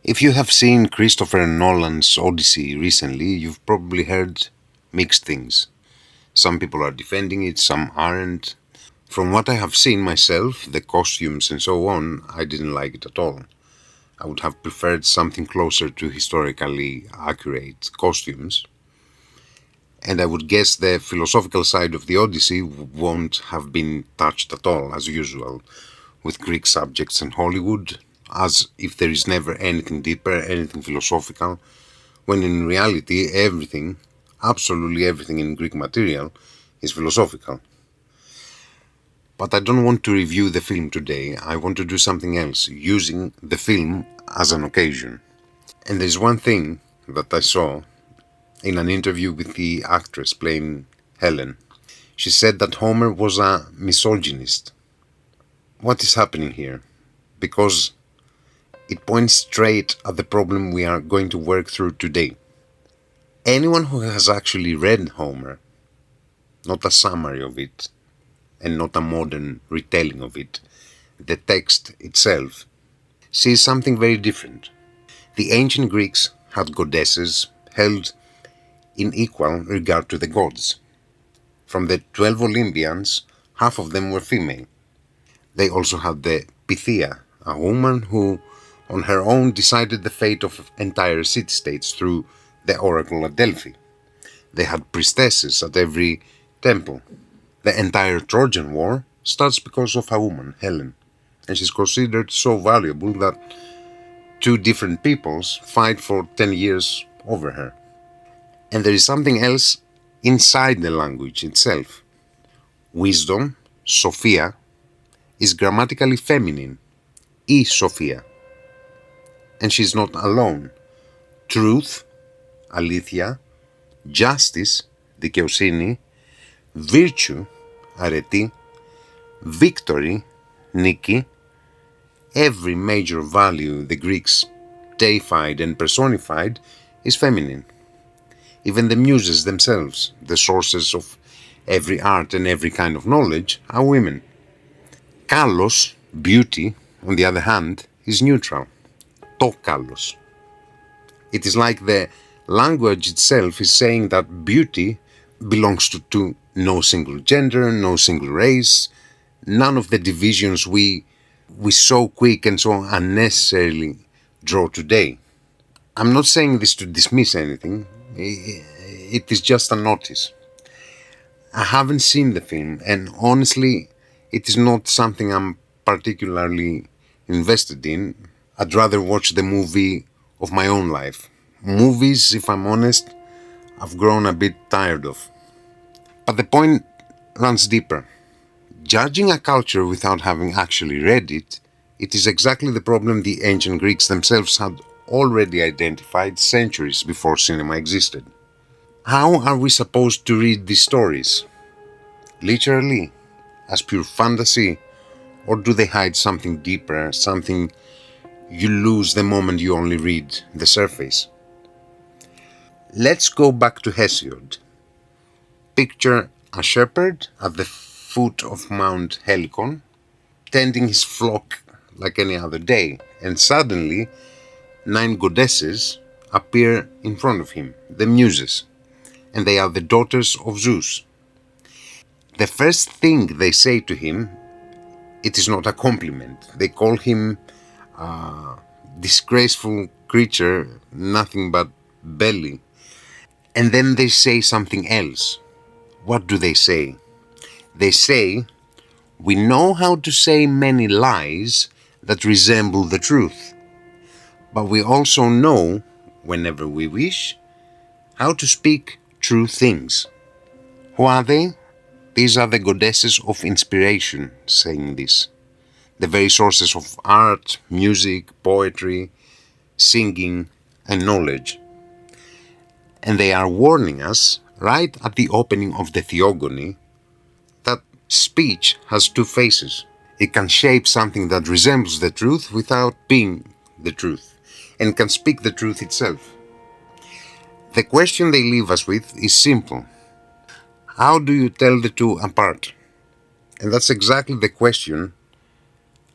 If you have seen Christopher Nolan's Odyssey recently, you've probably heard mixed things. Some people are defending it, some aren't. From what I have seen myself, the costumes and so on, I didn't like it at all. I would have preferred something closer to historically accurate costumes. And I would guess the philosophical side of the Odyssey won't have been touched at all, as usual, with Greek subjects and Hollywood, as if there is never anything deeper, anything philosophical, when in reality everything, absolutely everything in Greek material, is philosophical. But I don't want to review the film today, I want to do something else, using the film as an occasion. And there's one thing that I saw in an interview with the actress playing Helen. She said that Homer was a misogynist. What is happening here? Because it points straight at the problem we are going to work through today. Anyone who has actually read Homer, not a summary of it, and not a modern retelling of it, the text itself, sees something very different. The ancient Greeks had goddesses held in equal regard to the gods. From the 12 Olympians, half of them were female. They also had the Theia, a woman who on her own decided the fate of entire city-states through the oracle at Delphi. They had priestesses at every temple. The entire Trojan War starts because of a woman, Helen, and she's considered so valuable that two different peoples fight for 10 years over her. And there is something else inside the language itself. Wisdom, Sophia, is grammatically feminine, Sophia. And she's not alone. Truth, ἀλήθεια, justice, δικαιοσύνη, virtue, Arete, victory, νίκη, every major value the Greeks deified and personified is feminine. Even the Muses themselves, the sources of every art and every kind of knowledge, are women. Kalos, beauty, on the other hand, is neutral. To kalos. It is like the language itself is saying that beauty belongs to no single gender, no single race, none of the divisions we so quick and so unnecessarily draw today. I'm not saying this to dismiss anything, it is just a notice. I haven't seen the film, and honestly, it is not something I'm particularly invested in. I'd rather watch the movie of my own life. Movies, if I'm honest, I've grown a bit tired of. But the point runs deeper. Judging a culture without having actually read it, it is exactly the problem the ancient Greeks themselves had already identified centuries before cinema existed. How are we supposed to read these stories? Literally, as pure fantasy, or do they hide something deeper, something you lose the moment you only read the surface? Let's go back to Hesiod. Picture a shepherd at the foot of Mount Helicon, tending his flock like any other day, and suddenly 9 goddesses appear in front of him, the Muses, and they are the daughters of Zeus. The first thing they say to him, it is not a compliment. They call him a disgraceful creature, nothing but belly. And then they say something else. What do they say? They say, we know how to say many lies that resemble the truth, but we also know, whenever we wish, how to speak true things. Who are they? These are the goddesses of inspiration saying this. The very sources of art, music, poetry, singing, and knowledge. And they are warning us, right at the opening of the Theogony, that speech has 2 faces. It can shape something that resembles the truth without being the truth, and can speak the truth itself. The question they leave us with is simple. How do you tell the two apart? And that's exactly the question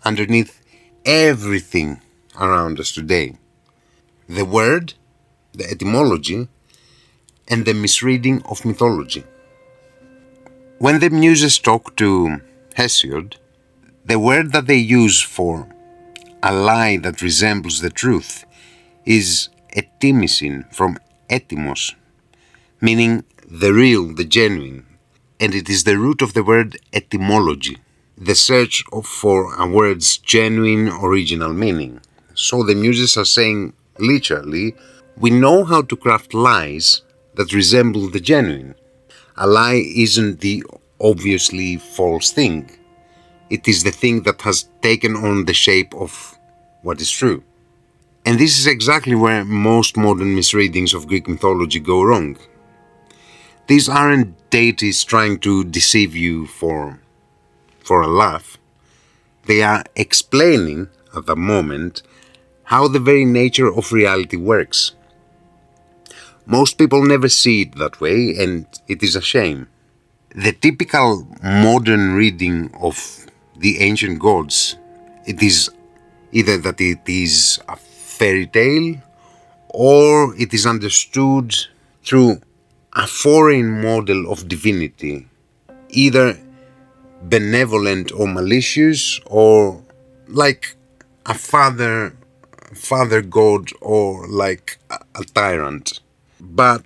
underneath everything around us today. the word, the etymology, and the misreading of mythology. When the Muses talk to Hesiod, the word that they use for a lie that resembles the truth is etymisin, from etymos, meaning the real, the genuine, and it is the root of the word etymology, the search for a word's genuine original meaning. So the Muses are saying, literally, we know how to craft lies that resemble the genuine. A lie isn't the obviously false thing. It is the thing that has taken on the shape of what is true. And this is exactly where most modern misreadings of Greek mythology go wrong. These aren't deities trying to deceive you for a laugh. They are explaining, at the moment, how the very nature of reality works. Most people never see it that way, and it is a shame. The typical modern reading of the ancient gods, it is either that it is a fairy tale or it is understood through a foreign model of divinity, either benevolent or malicious, or like a father god, or like a tyrant. But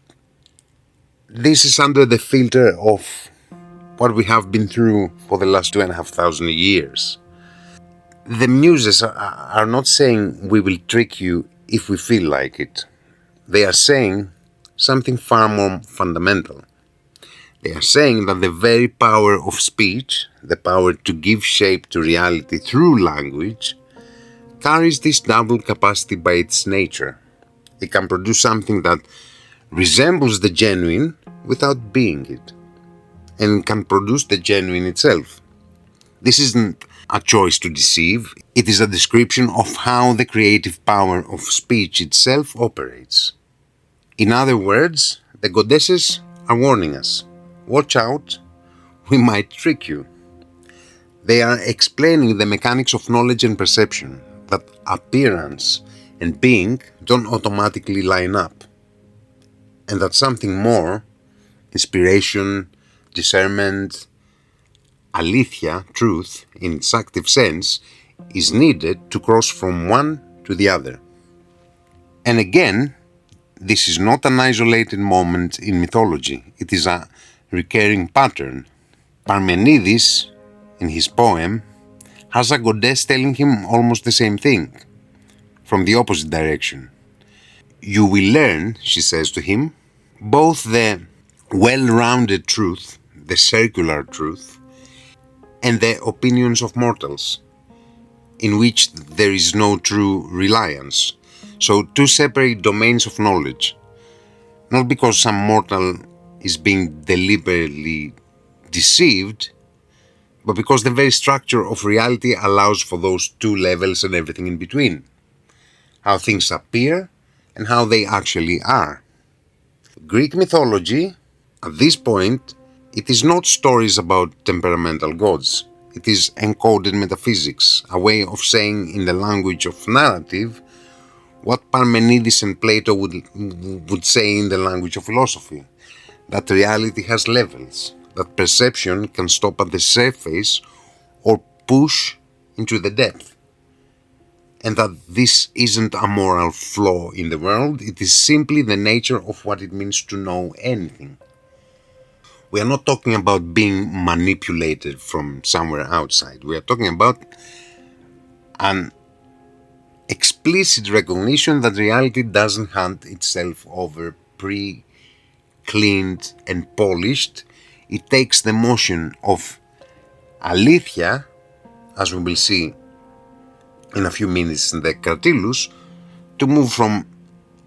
this is under the filter of what we have been through for the last 2,500 years. The Muses are not saying we will trick you if we feel like it. They are saying something far more fundamental. They are saying that the very power of speech, the power to give shape to reality through language, carries this double capacity by its nature. It can produce something that resembles the genuine without being it, and can produce the genuine itself. This isn't a choice to deceive, it is a description of how the creative power of speech itself operates. In other words, the goddesses are warning us. Watch out, we might trick you. They are explaining the mechanics of knowledge and perception, that appearance and being don't automatically line up, and that something more, inspiration, discernment, aletheia, truth, in its active sense, is needed to cross from one to the other. And again, this is not an isolated moment in mythology, it is a recurring pattern. Parmenides, in his poem, has a goddess telling him almost the same thing, from the opposite direction. You will learn, she says to him, both the well-rounded truth, the circular truth, and the opinions of mortals, in which there is no true reliance. So two separate domains of knowledge, not because some mortal is being deliberately deceived, but because the very structure of reality allows for those two levels and everything in between. How things appear and how they actually are. Greek mythology, at this point, it is not stories about temperamental gods. It is encoded metaphysics, a way of saying in the language of narrative what Parmenides and Plato would say in the language of philosophy, that reality has levels, that perception can stop at the surface or push into the depth, and that this isn't a moral flaw in the world, it is simply the nature of what it means to know anything. We are not talking about being manipulated from somewhere outside. We are talking about an explicit recognition that reality doesn't hand itself over pre-cleaned and polished. It takes the motion of aletheia, as we will see in a few minutes in the Cratylus, to move from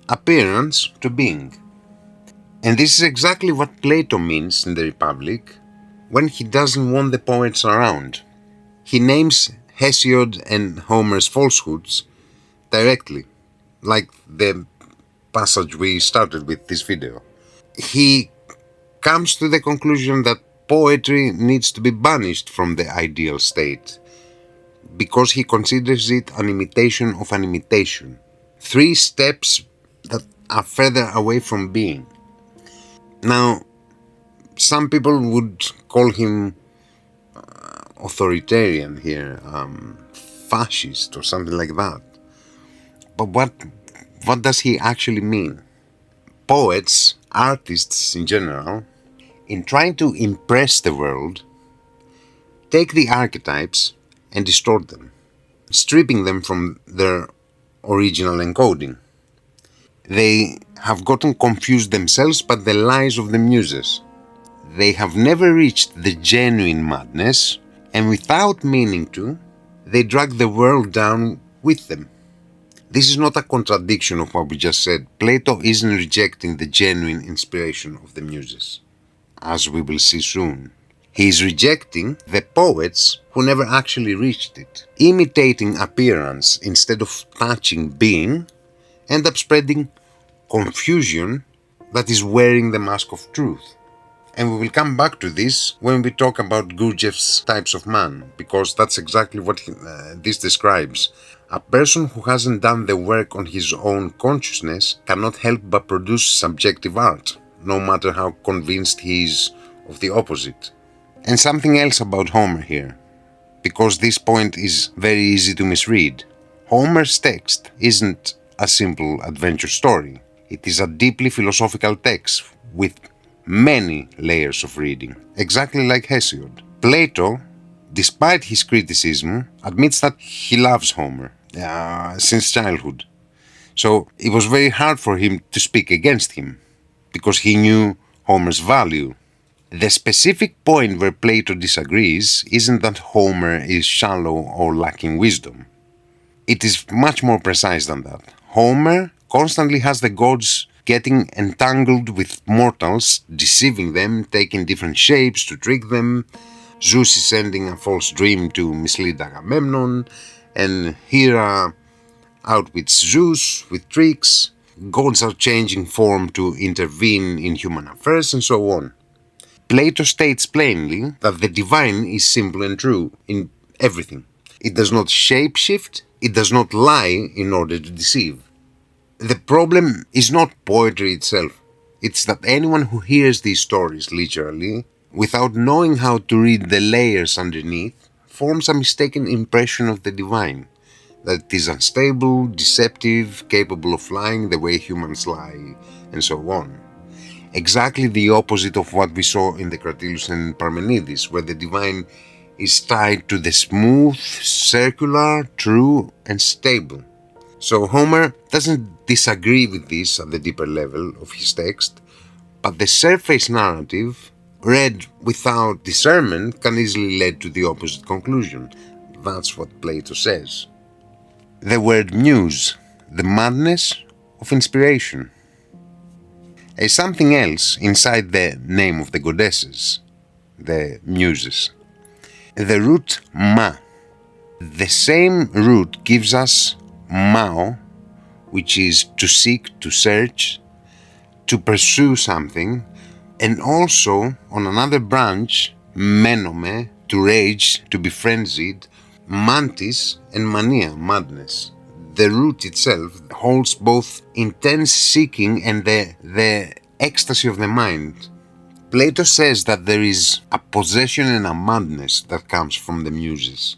appearance to being. And this is exactly what Plato means in the Republic when he doesn't want the poets around. He names Hesiod and Homer's falsehoods directly, like the passage we started with this video. He comes to the conclusion that poetry needs to be banished from the ideal state because he considers it an imitation of an imitation. 3 steps that are further away from being. Now, some people would call him authoritarian here, fascist or something like that. But what does he actually mean? Poets, artists in general, in trying to impress the world, take the archetypes and distort them, stripping them from their original encoding. They have gotten confused themselves by the lies of the Muses. They have never reached the genuine madness, and without meaning to, they drag the world down with them. This is not a contradiction of what we just said. Plato isn't rejecting the genuine inspiration of the Muses, as we will see soon. He is rejecting the poets who never actually reached it. Imitating appearance instead of touching being, end up spreading confusion that is wearing the mask of truth. And we will come back to this when we talk about Gurdjieff's types of man, because that's exactly what this describes. A person who hasn't done the work on his own consciousness cannot help but produce subjective art, no matter how convinced he is of the opposite. And something else about Homer here, because this point is very easy to misread. Homer's text isn't a simple adventure story. It is a deeply philosophical text with many layers of reading, exactly like Hesiod. Plato, despite his criticism, admits that he loves Homer since childhood. So it was very hard for him to speak against him, because he knew Homer's value. The specific point where Plato disagrees isn't that Homer is shallow or lacking wisdom. It is much more precise than that. Homer constantly has the gods getting entangled with mortals, deceiving them, taking different shapes to trick them. Zeus is sending a false dream to mislead Agamemnon, and Hera outwits Zeus with tricks. Gods are changing form to intervene in human affairs, and so on. Plato states plainly that the divine is simple and true in everything. It does not shapeshift, it does not lie in order to deceive. The problem is not poetry itself. It's that anyone who hears these stories literally, without knowing how to read the layers underneath, forms a mistaken impression of the divine. That it is unstable, deceptive, capable of lying the way humans lie, and so on. Exactly the opposite of what we saw in the Cratylus and Parmenides, where the divine is tied to the smooth, circular, true, and stable. So Homer doesn't disagree with this at the deeper level of his text, but the surface narrative, read without discernment, can easily lead to the opposite conclusion. That's what Plato says. The word muse, the madness of inspiration, is something else inside the name of the goddesses, the Muses. The root ma. The same root gives us mao, which is to seek, to search, to pursue something, and also on another branch, menome, to rage, to be frenzied, mantis, and mania, madness. The root itself holds both intense seeking and the ecstasy of the mind. Plato says that there is a possession and a madness that comes from the Muses.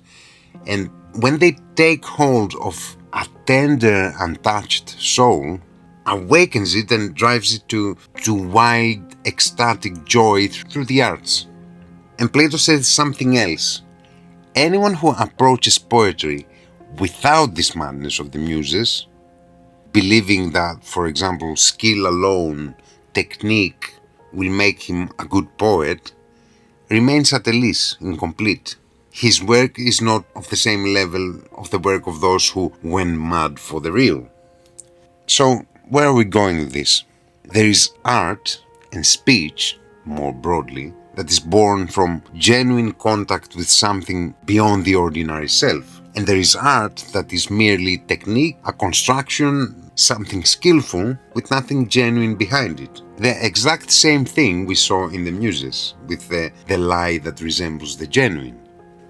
And when they take hold of a tender, untouched soul, awakens it and drives it to wild, ecstatic joy through the arts. And Plato says something else. Anyone who approaches poetry without this madness of the Muses, believing that, for example, skill alone, technique, will make him a good poet, remains at a least incomplete. His work is not of the same level of the work of those who went mad for the real. So, where are we going with this? There is art and speech, more broadly, that is born from genuine contact with something beyond the ordinary self. And there is art that is merely technique, a construction, something skillful, with nothing genuine behind it. The exact same thing we saw in the Muses, with the lie that resembles the genuine.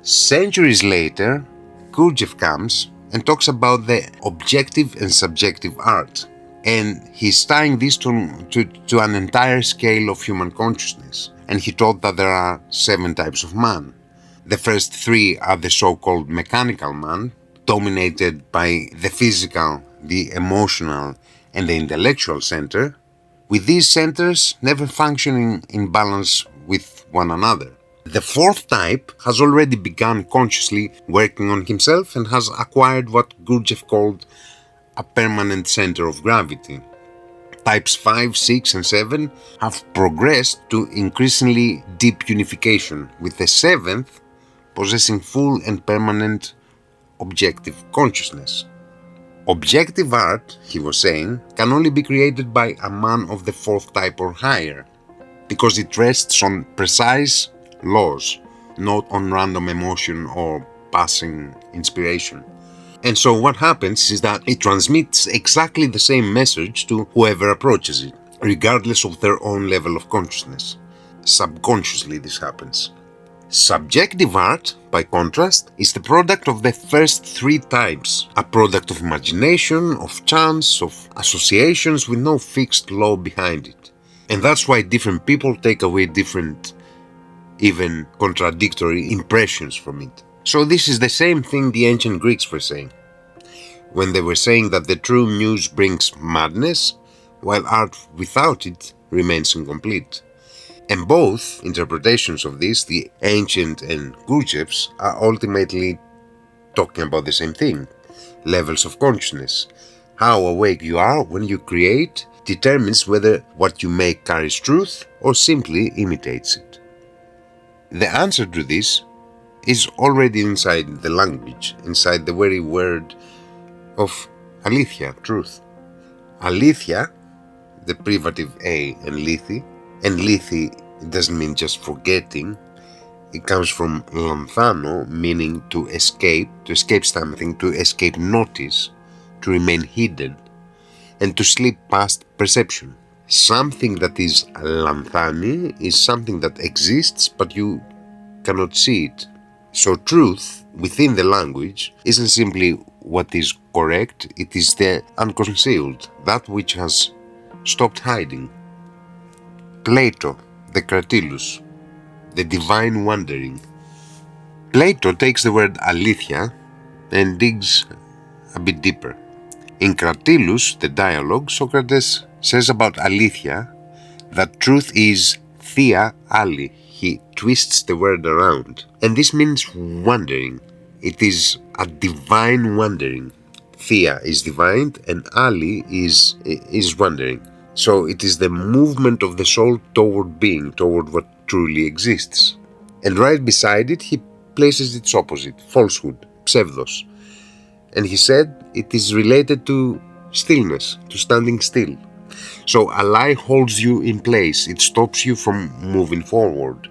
Centuries later, Gurdjieff comes and talks about the objective and subjective art. And he's tying this to an entire scale of human consciousness. And he taught that there are 7 types of man. The first 3 are the so-called mechanical man, dominated by the physical, the emotional, and the intellectual center, with these centers never functioning in balance with one another. The 4th type has already begun consciously working on himself and has acquired what Gurdjieff called a permanent center of gravity. Types 5, 6, and 7 have progressed to increasingly deep unification, with the 7th possessing full and permanent objective consciousness. Objective art, he was saying, can only be created by a man of the 4th type or higher, because it rests on precise laws, not on random emotion or passing inspiration. And so what happens is that it transmits exactly the same message to whoever approaches it, regardless of their own level of consciousness. Subconsciously this happens. Subjective art, by contrast, is the product of the first 3 types, a product of imagination, of chance, of associations with no fixed law behind it. And that's why different people take away different, even contradictory impressions from it. So this is the same thing the ancient Greeks were saying, when they were saying that the true muse brings madness, while art without it remains incomplete. And both interpretations of this, the ancient and Gurdjieff's, are ultimately talking about the same thing: levels of consciousness. How awake you are when you create determines whether what you make carries truth or simply imitates it. The answer to this is already inside the language, inside the very word of ἀλήθεια, truth. Aletheia, the privative A, and lethe doesn't mean just forgetting. It comes from lanthano, meaning to escape something, to escape notice, to remain hidden, and to slip past perception. Something that is lanthani is something that exists, but you cannot see it. So truth, within the language, isn't simply what is correct, it is the unconcealed, that which has stopped hiding. Plato, the Cratylus, the divine wandering. Plato takes the word ἀλήθεια and digs a bit deeper. In Cratylus, the dialogue, Socrates says about ἀλήθεια that truth is Theia άλλη. He twists the word around. And this means wandering. It is a divine wandering. Theia is divine and άλλη is wandering. So it is the movement of the soul toward being, toward what truly exists. And right beside it, he places its opposite, falsehood, pseudos. And he said it is related to stillness, to standing still. So a lie holds you in place, it stops you from moving forward.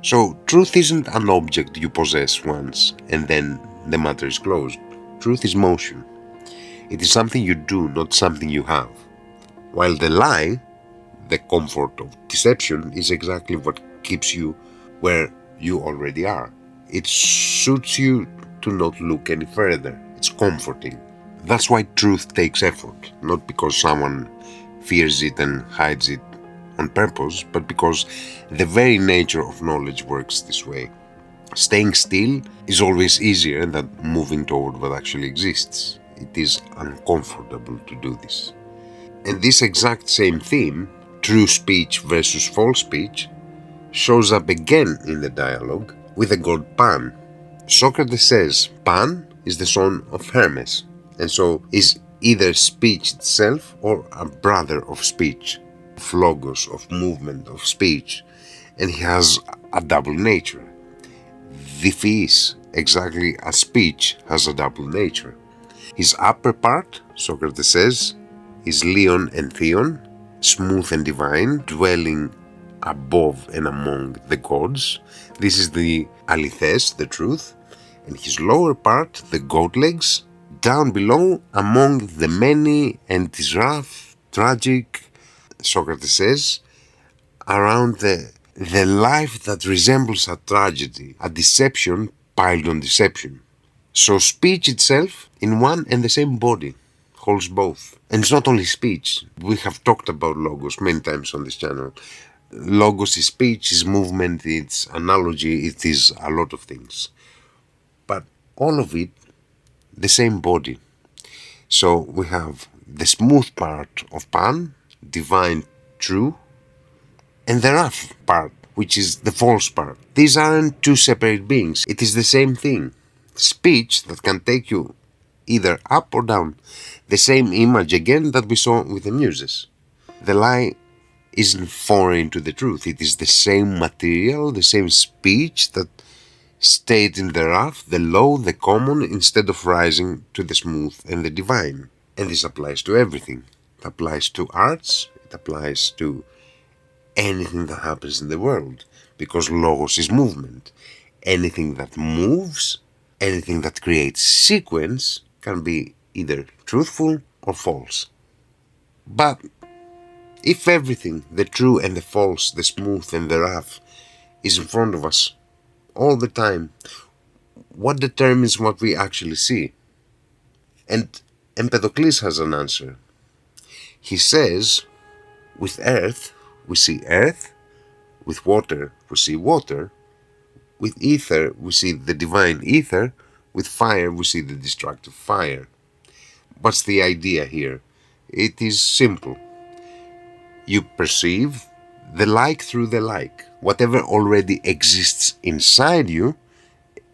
So truth isn't an object you possess once and then the matter is closed. Truth is motion. It is something you do, not something you have. While the lie, the comfort of deception, is exactly what keeps you where you already are. It suits you to not look any further. It's comforting. That's why truth takes effort, not because someone fears it and hides it on purpose, but because the very nature of knowledge works this way. Staying still is always easier than moving toward what actually exists. It is uncomfortable to do this. And this exact same theme, true speech versus false speech, shows up again in the dialogue with the god Pan. Socrates says Pan is the son of Hermes, and so is either speech itself or a brother of speech, of logos, of movement, of speech, and he has a double nature. This, exactly as speech has a double nature. His upper part, Socrates says, is Leon and Theon, smooth and divine, dwelling above and among the gods. This is the ἀληθές, the truth. And his lower part, the goat legs, down below among the many, and is rough, tragic, Socrates says, around the life that resembles a tragedy, a deception piled on deception. So speech itself in one and the same body, holds both. And it's not only speech. We have talked about logos many times on this channel. Logos is speech, is movement, it's analogy, it is a lot of things. But all of it, the same body. So we have the smooth part of Pan, divine, true, and the rough part, which is the false part. These aren't two separate beings. It is the same thing. Speech that can take you either up or down. The same image again that we saw with the Muses. The lie isn't foreign to the truth. It is the same material, the same speech that stayed in the rough, the low, the common, instead of rising to the smooth and the divine. And this applies to everything. It applies to arts, it applies to anything that happens in the world, because logos is movement. Anything that moves, anything that creates sequence can be either truthful or false. But if everything, the true and the false, the smooth and the rough, is in front of us all the time, what determines what we actually see? And Empedocles has an answer. He says, with earth, we see earth, with water, we see water, with ether, we see the divine ether, with fire, we see the destructive fire. What's the idea here? It is simple. You perceive the like through the like. Whatever already exists inside you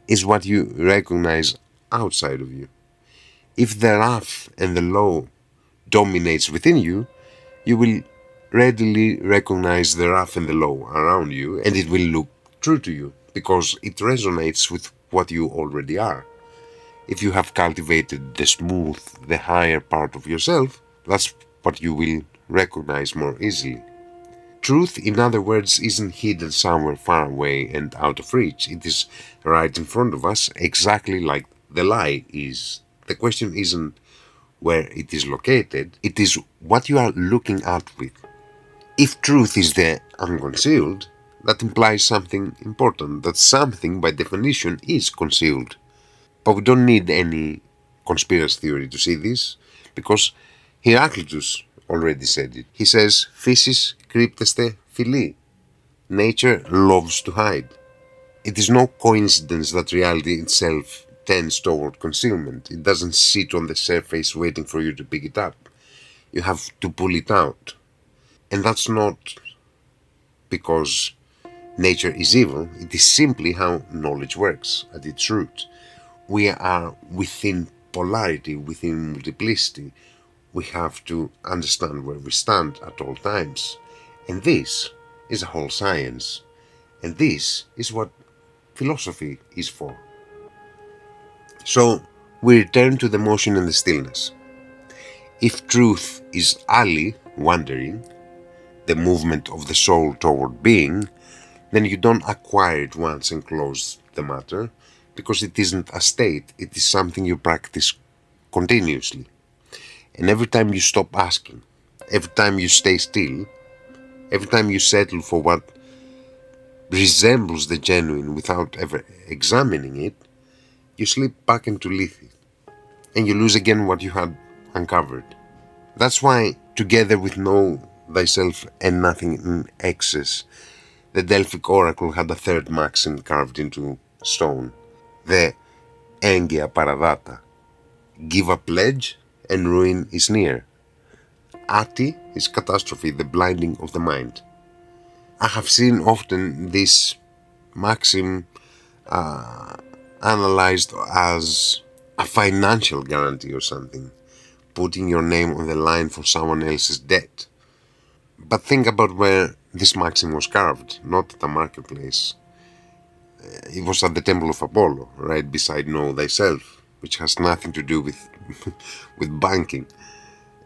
is what you recognize outside of you. If the rough and the low dominates within you, you will readily recognize the rough and the low around you, and it will look true to you because it resonates with what you already are. If you have cultivated the smooth, the higher part of yourself, that's what you will recognize more easily. Truth, in other words, isn't hidden somewhere far away and out of reach. It is right in front of us, exactly like the lie is. The question isn't where it is located, it is what you are looking at with. If truth is the unconcealed, that implies something important, that something by definition is concealed. But we don't need any conspiracy theory to see this, because Heraclitus already said it. He says, physis crypteste phili. Nature loves to hide. It is no coincidence that reality itself tends toward concealment. It doesn't sit on the surface waiting for you to pick it up. You have to pull it out. And that's not because nature is evil. It is simply how knowledge works at its root. We are within polarity, within multiplicity. We have to understand where we stand at all times. And this is a whole science. And this is what philosophy is for. So we return to the motion and the stillness. If truth is ali, wandering, the movement of the soul toward being, then you don't acquire it once and close the matter, because it isn't a state, it is something you practice continuously. And every time you stop asking, every time you stay still, every time you settle for what resembles the genuine without ever examining it, you slip back into lethe, and you lose again what you had uncovered. That's why, together with know thyself and nothing in excess, the Delphic oracle had a third maxim carved into stone, the engia paradata. Give a pledge and ruin is near. Ati is catastrophe, the blinding of the mind. I have seen often this maxim analyzed as a financial guarantee or something, putting your name on the line for someone else's debt. But think about where this maxim was carved, not at a marketplace. It was at the temple of Apollo, right beside know thyself, which has nothing to do with with banking.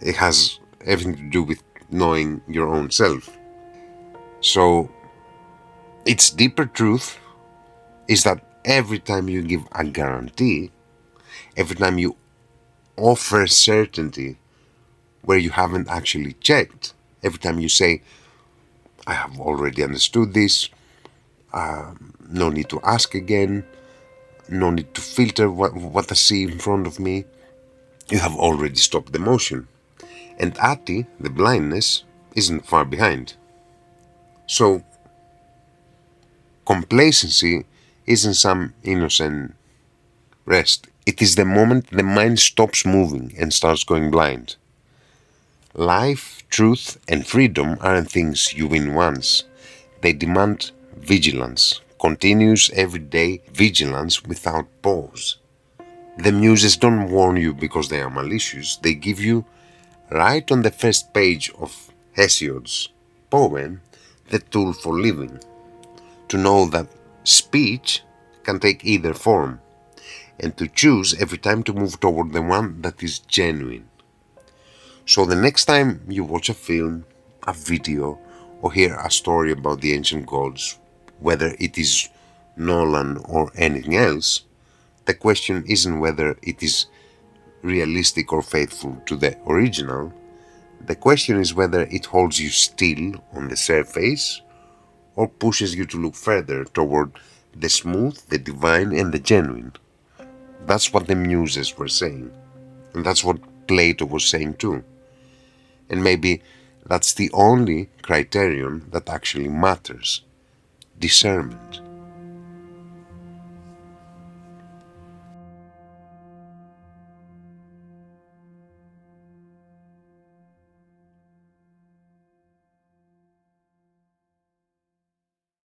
It has everything to do with knowing your own self. So its deeper truth is that every time you give a guarantee, every time you offer certainty where you haven't actually checked, every time you say, I have already understood this, no need to ask again, no need to filter what I see in front of me, you have already stopped the motion. And ati, the blindness, isn't far behind. So, complacency isn't some innocent rest. It is the moment the mind stops moving and starts going blind. Life, truth, and freedom aren't things you win once. They demand vigilance, continuous everyday vigilance without pause. The Muses don't warn you because they are malicious. They give you, right on the first page of Hesiod's poem, the tool for living. To know that speech can take either form, and to choose every time to move toward the one that is genuine. So the next time you watch a film, a video, or hear a story about the ancient gods, whether it is Nolan or anything else, the question isn't whether it is realistic or faithful to the original. The question is whether it holds you still on the surface or pushes you to look further toward the smooth, the divine, and the genuine. That's what the Muses were saying. And that's what Plato was saying too. And maybe that's the only criterion that actually matters: discernment.